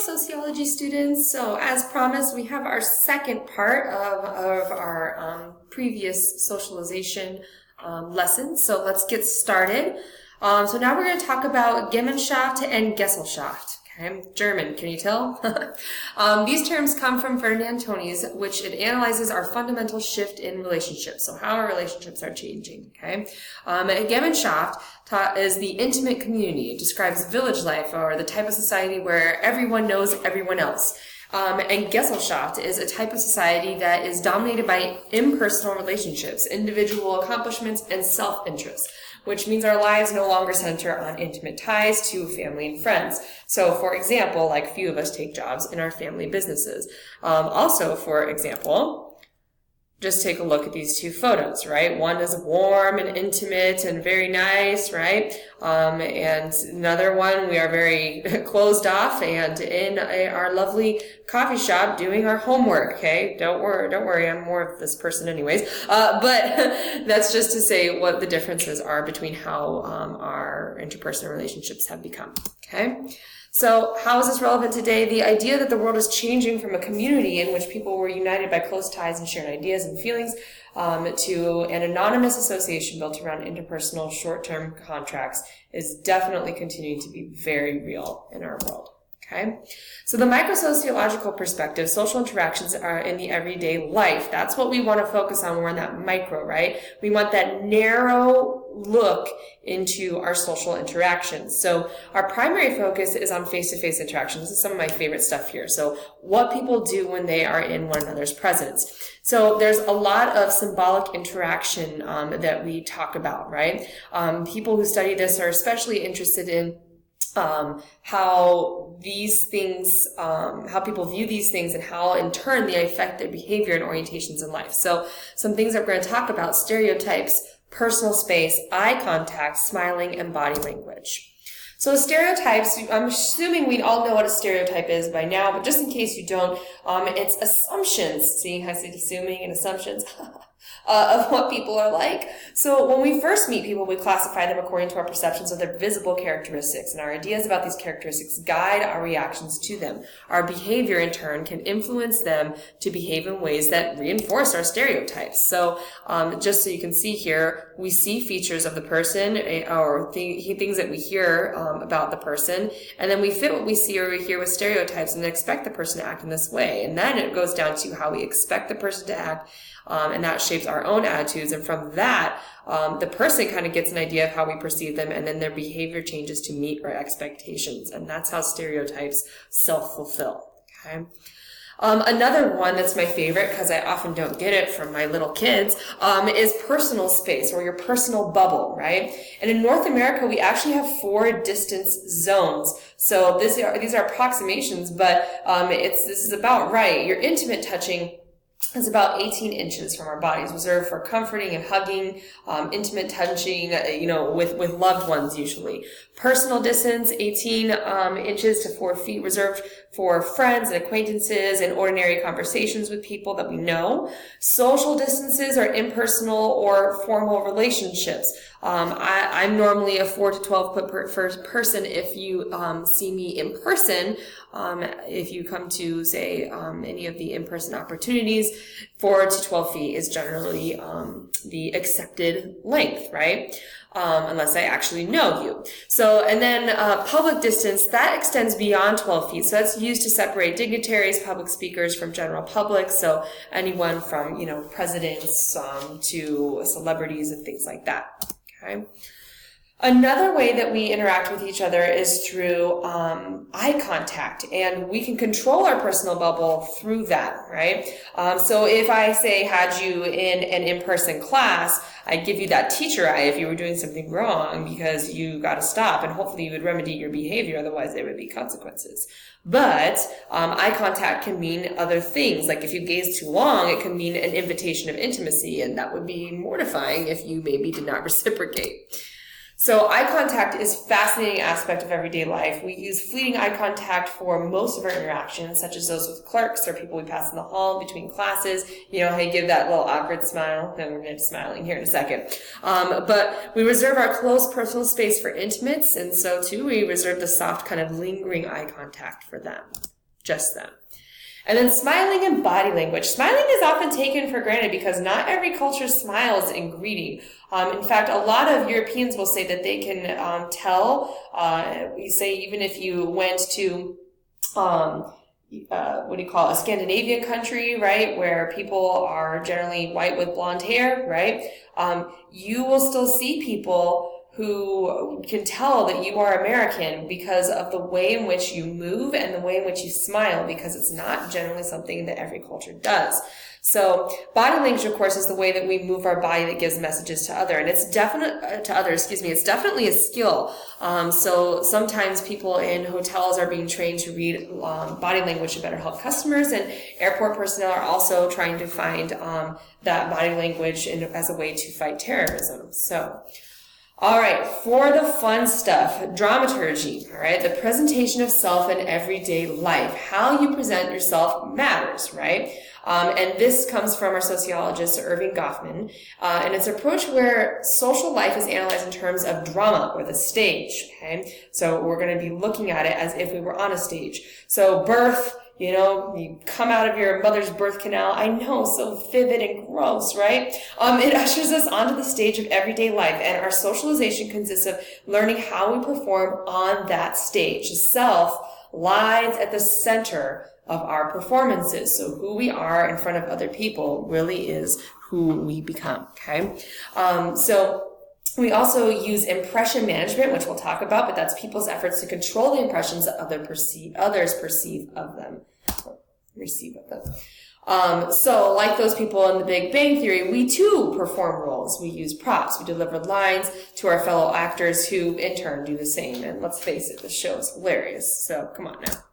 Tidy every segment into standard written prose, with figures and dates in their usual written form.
sociology students. So as promised, we have our second part of our previous socialization lesson. So let's get started. So now we're going to talk about Gemeinschaft and Gesellschaft. Okay, German, can you tell? These terms come from Ferdinand Tönnies, which it analyzes our fundamental shift in relationships, so how our relationships are changing. Okay, Gemeinschaft is the intimate community. It describes village life or the type of society where everyone knows everyone else. And Gesellschaft is a type of society that is dominated by impersonal relationships, individual accomplishments, and self-interest, which means our lives no longer center on intimate ties to family and friends. So, for example, like few of us take jobs in our family businesses. Also, for example, just take a look at these two photos, right? One is warm and intimate and very nice, right? And another one, we are very closed off and in our lovely coffee shop doing our homework, okay? Don't worry, I'm more of this person anyways. But that's just to say what the differences are between how our interpersonal relationships have become, okay? So how is this relevant today? The idea that the world is changing from a community in which people were united by close ties and shared ideas and feelings to an anonymous association built around interpersonal short-term contracts is definitely continuing to be very real in our world. Okay, so the microsociological perspective, social interactions are in the everyday life. That's what we want to focus on when we're in that micro, right? We want that narrow look into our social interactions. So our primary focus is on face-to-face interactions. This is some of my favorite stuff here. So what people do when they are in one another's presence. So there's a lot of symbolic interaction that we talk about, right? People who study this are especially interested in how these things, how people view these things and how in turn they affect their behavior and orientations in life. So some things that we're going to talk about: stereotypes, personal space, eye contact, smiling, and body language. So stereotypes, I'm assuming we all know what a stereotype is by now, but just in case you don't, it's assumptions. See how I said assuming and assumptions? Of what people are like. So when we first meet people, we classify them according to our perceptions of their visible characteristics, and our ideas about these characteristics guide our reactions to them. Our behavior, in turn, can influence them to behave in ways that reinforce our stereotypes. So just so you can see here, we see features of the person or things that we hear about the person, and then we fit what we see or we hear with stereotypes and then expect the person to act in this way. And then it goes down to how we expect the person to act, and that shapes our own attitudes. And from that, the person kind of gets an idea of how we perceive them, and then their behavior changes to meet our expectations. And that's how stereotypes self-fulfill. Okay. Another one that's my favorite, because I often don't get it from my little kids, is personal space, or your personal bubble, right? And in North America, we actually have 4 distance zones. So these are approximations, but this is about right. Your intimate touching is about 18 inches from our bodies, reserved for comforting and hugging, intimate touching, with loved ones usually. Personal distance, 18 inches to 4 feet, reserved for friends and acquaintances and ordinary conversations with people that we know. Social distances are impersonal or formal relationships. I'm normally a 4 to 12 foot person. If you see me in person, if you come to, say, any of the in-person opportunities, 4 to 12 feet is generally the accepted length, right? Unless I actually know you. So, and then public distance, that extends beyond 12 feet. So that's used to separate dignitaries, public speakers from general public. So anyone from, presidents to celebrities and things like that. Okay. Another way that we interact with each other is through eye contact, and we can control our personal bubble through that, right? So if I had you in an in-person class, I'd give you that teacher eye if you were doing something wrong, because you got to stop, and hopefully you would remedy your behavior, otherwise there would be consequences. But eye contact can mean other things. Like if you gaze too long, it can mean an invitation of intimacy, and that would be mortifying if you maybe did not reciprocate. So eye contact is a fascinating aspect of everyday life. We use fleeting eye contact for most of our interactions, such as those with clerks or people we pass in the hall between classes. You know how you give that little awkward smile? And we're going to be smiling here in a second. But we reserve our close personal space for intimates, and so too we reserve the soft kind of lingering eye contact for them. just them. And then smiling and body language. Smiling is often taken for granted because not every culture smiles in greeting. In fact, a lot of Europeans will say that they can tell. We say even if you went to a Scandinavian country, right, where people are generally white with blonde hair, right, you will still see people who can tell that you are American because of the way in which you move and the way in which you smile, because it's not generally something that every culture does. So body language, of course, is the way that we move our body that gives messages to others, and it's it's definitely a skill. So sometimes people in hotels are being trained to read body language to better help customers, and airport personnel are also trying to find that body language as a way to fight terrorism. So, all right, for the fun stuff, dramaturgy, all right, the presentation of self in everyday life. How you present yourself matters, right? And this comes from our sociologist, Irving Goffman, and it's an approach where social life is analyzed in terms of drama, or the stage, okay? So we're going to be looking at it as if we were on a stage. So birth, you come out of your mother's birth canal. I know, so vivid and gross, right? It ushers us onto the stage of everyday life, and our socialization consists of learning how we perform on that stage. The self lies at the center of our performances. So who we are in front of other people really is who we become, okay? So we also use impression management, which we'll talk about, but that's people's efforts to control the impressions that others perceive of them, or receive of them. So like those people in the Big Bang Theory, we too perform roles. We use props. We deliver lines to our fellow actors who in turn do the same. And let's face it, the show is hilarious. So come on now.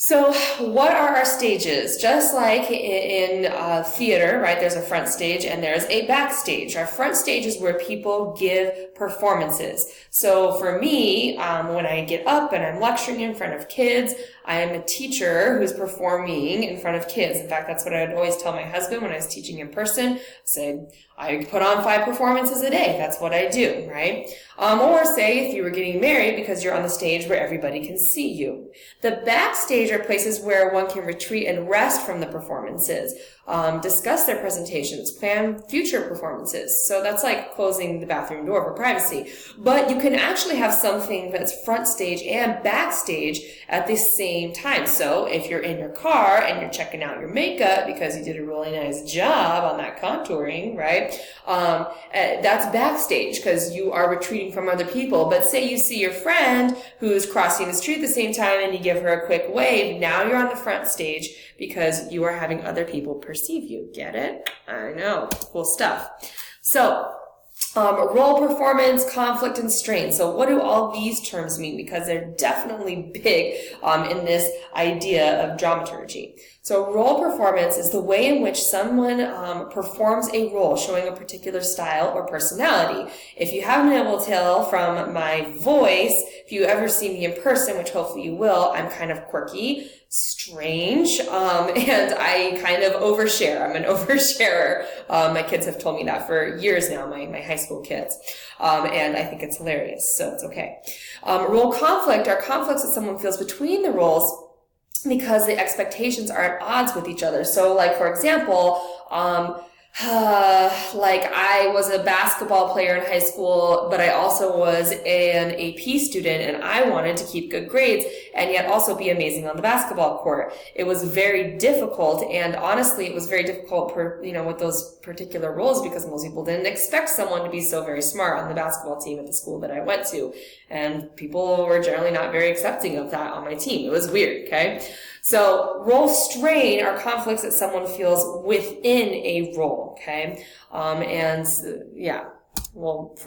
So what are our stages? Just like in theater, right, there's a front stage and there's a backstage. Our front stage is where people give performances. So for me, when I get up and I'm lecturing in front of kids, I am a teacher who's performing in front of kids. In fact, that's what I would always tell my husband when I was teaching in person. I said, I put on 5 performances a day. That's what I do, right? Or say if you were getting married, because you're on the stage where everybody can see you. The backstage are places where one can retreat and rest from the performances, discuss their presentations, plan future performances. So that's like closing the bathroom door for privacy. But you can actually have something that's front stage and backstage at the same time. So if you're in your car and you're checking out your makeup because you did a really nice job on that contouring, right? That's backstage because you are retreating from other people. But say you see your friend who's crossing the street at the same time and you give her a quick wave. Now you're on the front stage because you are having other people perceive you. Get it? I know. Cool stuff. So, role performance, conflict, and strain. So what do all these terms mean? Because they're definitely big in this idea of dramaturgy. So role performance is the way in which someone performs a role, showing a particular style or personality. If you haven't been able to tell from my voice, if you ever see me in person, which hopefully you will, I'm kind of quirky, strange, and I kind of overshare. I'm an oversharer. My kids have told me that for years now, my high school kids. And I think it's hilarious, so it's okay. Role conflict are conflicts that someone feels between the roles because the expectations are at odds with each other. So like, for example, like I was a basketball player in high school, but I also was an AP student and I wanted to keep good grades and yet also be amazing on the basketball court. It was very difficult, and honestly it was very difficult with those particular roles because most people didn't expect someone to be so very smart on the basketball team at the school that I went to, and people were generally not very accepting of that on my team. It was weird, okay? So role strain are conflicts that someone feels within a role, okay? For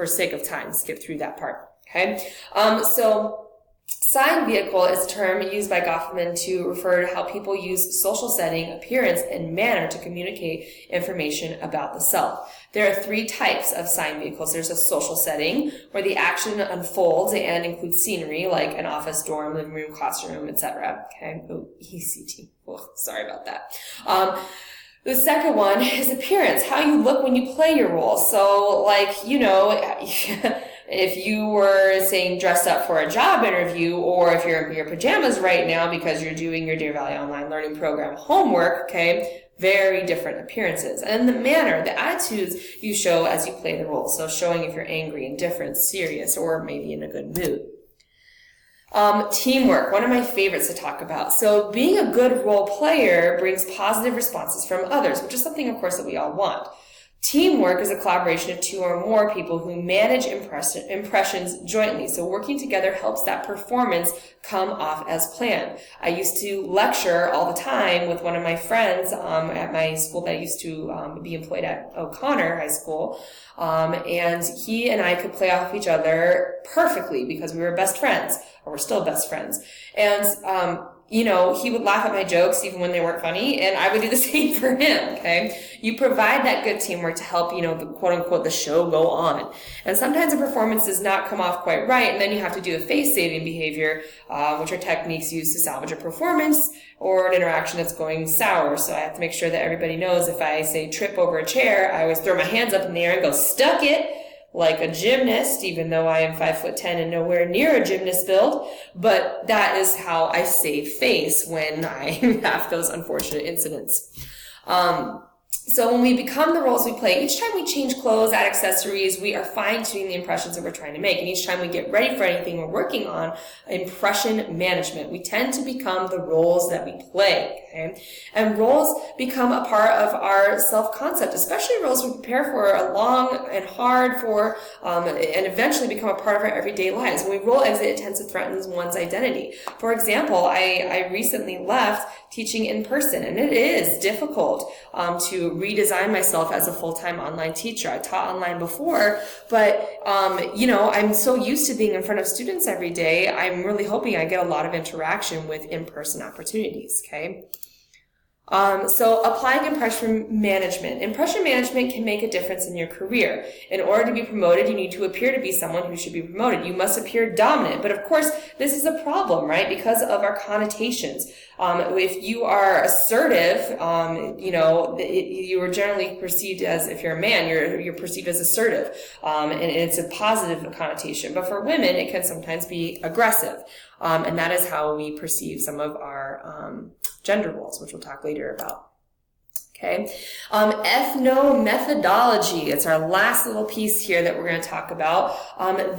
sake of time, skip through that part, okay? So sign vehicle is a term used by Goffman to refer to how people use social setting, appearance, and manner to communicate information about the self. There are 3 types of sign vehicles. There's a social setting where the action unfolds and includes scenery like an office, dorm, living room, classroom, etc. Okay. Oh, ECT. Oh, sorry about that. The second one is appearance, how you look when you play your role. So, like, if you were saying dressed up for a job interview, or if you're in your pajamas right now because you're doing your Dear Valley Online Learning Program homework, okay, very different appearances. And the manner, the attitudes you show as you play the role. So showing if you're angry, indifferent, serious, or maybe in a good mood. Teamwork, one of my favorites to talk about. So being a good role player brings positive responses from others, which is something, of course, that we all want. Teamwork is a collaboration of two or more people who manage impressions jointly. So working together helps that performance come off as planned. I used to lecture all the time with one of my friends at my school that I used to be employed at, O'Connor High School. And he and I could play off each other perfectly because we were best friends, or we're still best friends. And you know, he would laugh at my jokes even when they weren't funny, and I would do the same for him, okay? You provide that good teamwork to help, you know, the quote-unquote, the show go on. And sometimes a performance does not come off quite right, and then you have to do a face-saving behavior, which are techniques used to salvage a performance or an interaction that's going sour. So I have to make sure that everybody knows if I say trip over a chair, I always throw my hands up in the air and go, stuck it, like a gymnast, even though I am 5'10" and nowhere near a gymnast build. But that is how I save face when I have those unfortunate incidents. So when we become the roles we play, each time we change clothes, add accessories, we are fine-tuning the impressions that we're trying to make. And each time we get ready for anything we're working on, impression management, we tend to become the roles that we play. Okay? And roles become a part of our self-concept, especially roles we prepare for a long and hard for, and eventually become a part of our everyday lives. When we role exit, it tends to threaten one's identity. For example, I recently left teaching in person, and it is difficult to redesign myself as a full-time online teacher. I taught online before, but you know, I'm so used to being in front of students every day. I'm really hoping I get a lot of interaction with in-person opportunities, okay? So applying impression management. Impression management can make a difference in your career. In order to be promoted, you need to appear to be someone who should be promoted. You must appear dominant. But of course, this is a problem, right? Because of our connotations. If you are assertive, you know, you are generally perceived as, if you're a man, you're perceived as assertive. And it's a positive connotation. But for women, it can sometimes be aggressive. And that is how we perceive some of our gender roles, which we'll talk later about. Okay. Ethnomethodology. It's our last little piece here that we're going to talk about.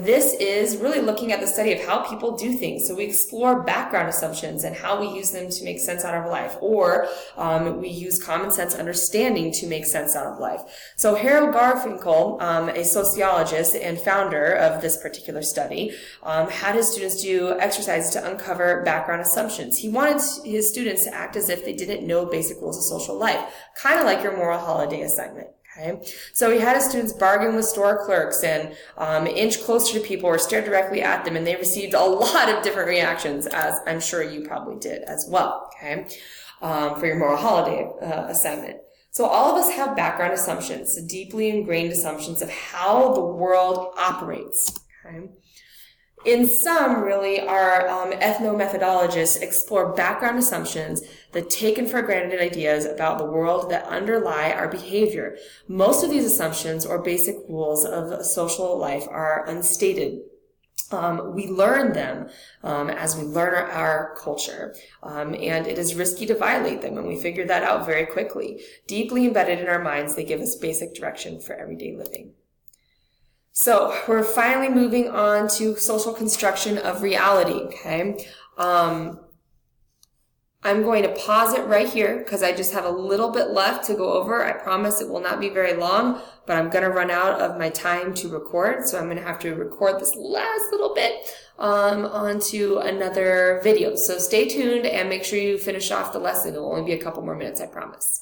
This is really looking at the study of how people do things. So we explore background assumptions and how we use them to make sense out of life, or we use common sense understanding to make sense out of life. So Harold Garfinkel, a sociologist and founder of this particular study, had his students do exercises to uncover background assumptions. He wanted his students to act as if they didn't know basic rules of social life, kind of like your moral holiday assignment. Okay. So he had his students bargain with store clerks and inch closer to people or stare directly at them, and they received a lot of different reactions, as I'm sure you probably did as well, okay, for your moral holiday assignment. So all of us have background assumptions, deeply ingrained assumptions of how the world operates, okay? In sum, really, our ethnomethodologists explore background assumptions, the taken for granted ideas about the world that underlie our behavior. Most of these assumptions or basic rules of social life are unstated. We learn them as we learn our culture, and it is risky to violate them, and we figure that out very quickly. Deeply embedded in our minds, they give us basic direction for everyday living. So we're finally moving on to social construction of reality, okay? I'm going to pause it right here because I just have a little bit left to go over. I promise it will not be very long, but I'm going to run out of my time to record, so I'm going to have to record this last little bit onto another video. So stay tuned and make sure you finish off the lesson. It will only be a couple more minutes, I promise.